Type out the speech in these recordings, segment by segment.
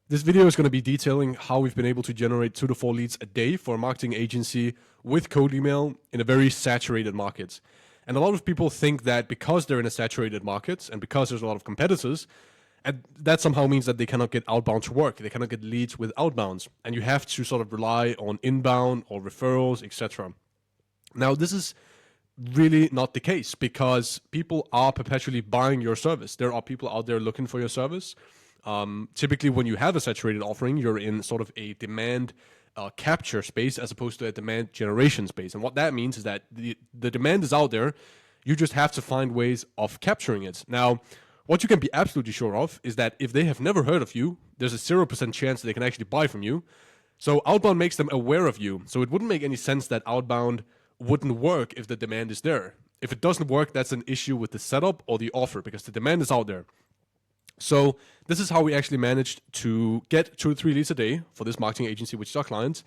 This video is going to be detailing how we've been able to generate 2 to 4 leads a day for a marketing agency with cold email in a very saturated market. And a lot of people think that because they're in a saturated market and because there's a lot of competitors, and that somehow means that they cannot get outbound to work. They cannot get leads with outbounds. And you have to sort of rely on inbound or referrals, etc. Now, this is really not the case because people are perpetually buying your service. There are people out there looking for your service. Typically, when you have a saturated offering, you're in sort of a demand capture space as opposed to a demand generation space. And what that means is that the demand is out there. You just have to find ways of capturing it. Now, what you can be absolutely sure of is that if they have never heard of you, there's a 0% chance that they can actually buy from you. So outbound makes them aware of you. So it wouldn't make any sense that outbound wouldn't work if the demand is there. If it doesn't work, that's an issue with the setup or the offer because the demand is out there. So this is how we actually managed to get 2 to 3 leads a day for this marketing agency, which is our client.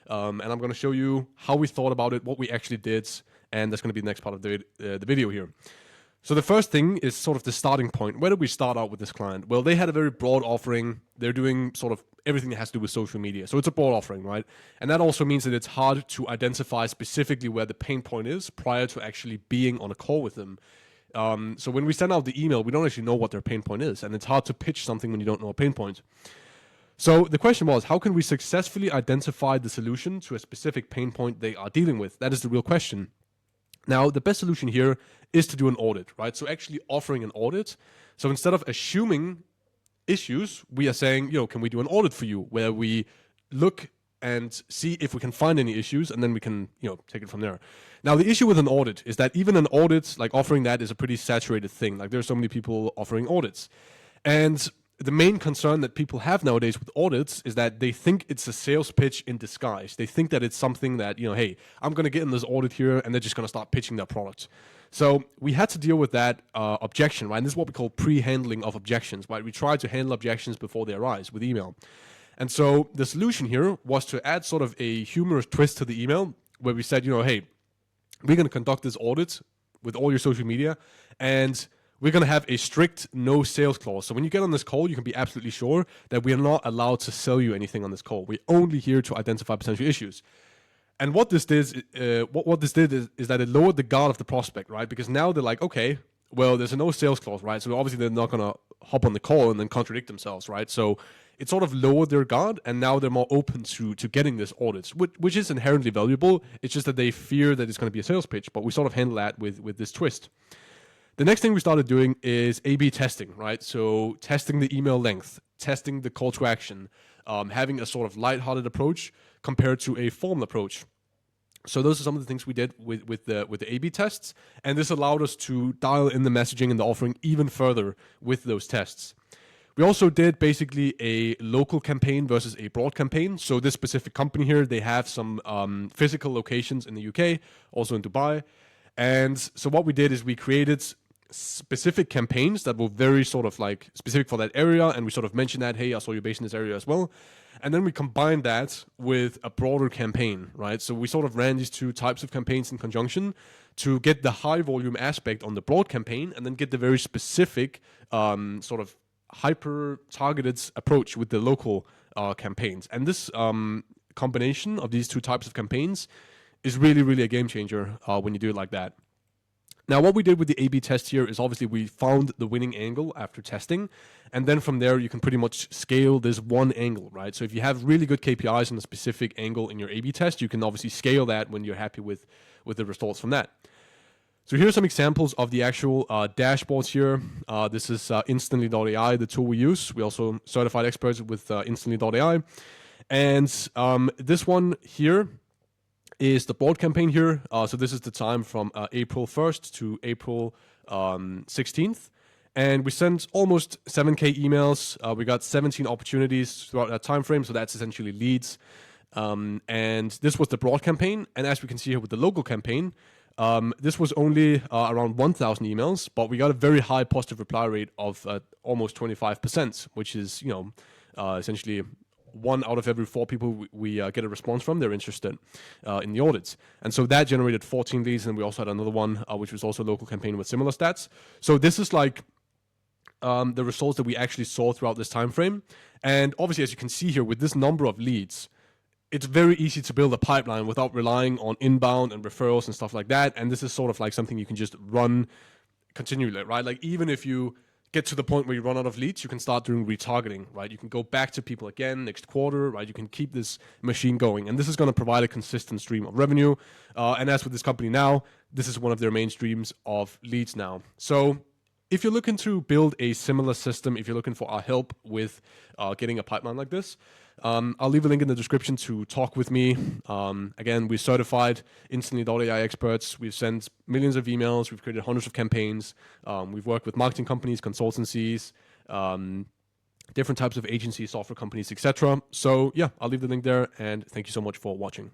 And I'm going to show you how we thought about it, what we actually did, and that's going to be the next part of the video here. So the first thing is sort of the starting point. Where did we start out with this client? Well, they had a very broad offering. They're doing sort of everything that has to do with social media. So it's a broad offering, right? And that also means that it's hard to identify specifically where the pain point is prior to actually being on a call with them. So when we send out the email, we don't actually know what their pain point is. And it's hard to pitch something when you don't know a pain point. So the question was, how can we successfully identify the solution to a specific pain point they are dealing with? That is the real question. Now, the best solution here is to do an audit, right? So actually offering an audit. So instead of assuming issues, we are saying, can we do an audit for you where we look and see if we can find any issues, and then we can, take it from there. Now, the issue with an audit is that even an audit, like offering that, is a pretty saturated thing. Like there's so many people offering audits. And the main concern that people have nowadays with audits is that they think it's a sales pitch in disguise. They think that it's something that, hey, I'm going to get in this audit here, and they're just going to start pitching their product. So we had to deal with that objection, right? And this is what we call pre-handling of objections, right? We try to handle objections before they arise with email. And so the solution here was to add sort of a humorous twist to the email where we said, hey, we're going to conduct this audit with all your social media, and we're going to have a strict no sales clause. So when you get on this call, you can be absolutely sure that we are not allowed to sell you anything on this call. We're only here to identify potential issues. And what this did, is that it lowered the guard of the prospect, right? Because now they're like, okay, well, there's a no sales clause, right? So obviously they're not going to hop on the call and then contradict themselves, right? So it sort of lowered their guard, and now they're more open to getting this audit, which is inherently valuable. It's just that they fear that it's going to be a sales pitch, but we sort of handle that with this twist. The next thing we started doing is A/B testing, right? So testing the email length, testing the call to action, having a sort of lighthearted approach compared to a formal approach. So those are some of the things we did with the A/B tests, and this allowed us to dial in the messaging and the offering even further with those tests. We also did basically a local campaign versus a broad campaign. So this specific company here, they have some physical locations in the UK, also in Dubai. And so what we did is we created specific campaigns that were very sort of like specific for that area, and we sort of mentioned that, hey, I saw you're based in this area as well. And then we combined that with a broader campaign, right? So we sort of ran these 2 types of campaigns in conjunction to get the high volume aspect on the broad campaign, and then get the very specific sort of hyper targeted approach with the local campaigns. And this combination of these 2 types of campaigns is really, really a game changer when you do it like that. Now, what we did with the A/B test here is obviously we found the winning angle after testing, and then from there you can pretty much scale this one angle, right? So if you have really good KPIs on a specific angle in your A/B test, you can obviously scale that when you're happy with the results from that. So here are some examples of the actual dashboards here. This is Instantly.ai, the tool we use. We also certified experts with Instantly.ai. And this one here is the broad campaign here. So this is the time from April 1st to April 16th. And we sent almost 7K emails. We got 17 opportunities throughout that time frame. So that's essentially leads. And this was the broad campaign. And as we can see here with the local campaign, this was only around 1,000 emails, but we got a very high positive reply rate of almost 25%, which is, essentially 1 out of every 4 people we get a response from, they're interested in the audits. And so that generated 14 leads, and we also had another one, which was also a local campaign with similar stats. So this is like the results that we actually saw throughout this time frame. And obviously, as you can see here, with this number of leads, it's very easy to build a pipeline without relying on inbound and referrals and stuff like that. And this is sort of like something you can just run continually, right? Like even if you get to the point where you run out of leads, you can start doing retargeting, right? You can go back to people again next quarter, right? You can keep this machine going. And this is going to provide a consistent stream of revenue. And as with this company now, this is one of their main streams of leads now. So if you're looking to build a similar system, if you're looking for our help with getting a pipeline like this, I'll leave a link in the description to talk with me. Again, we're certified Instantly.ai experts. We've sent millions of emails. We've created hundreds of campaigns. We've worked with marketing companies, consultancies, different types of agencies, software companies, etc. So yeah, I'll leave the link there. And thank you so much for watching.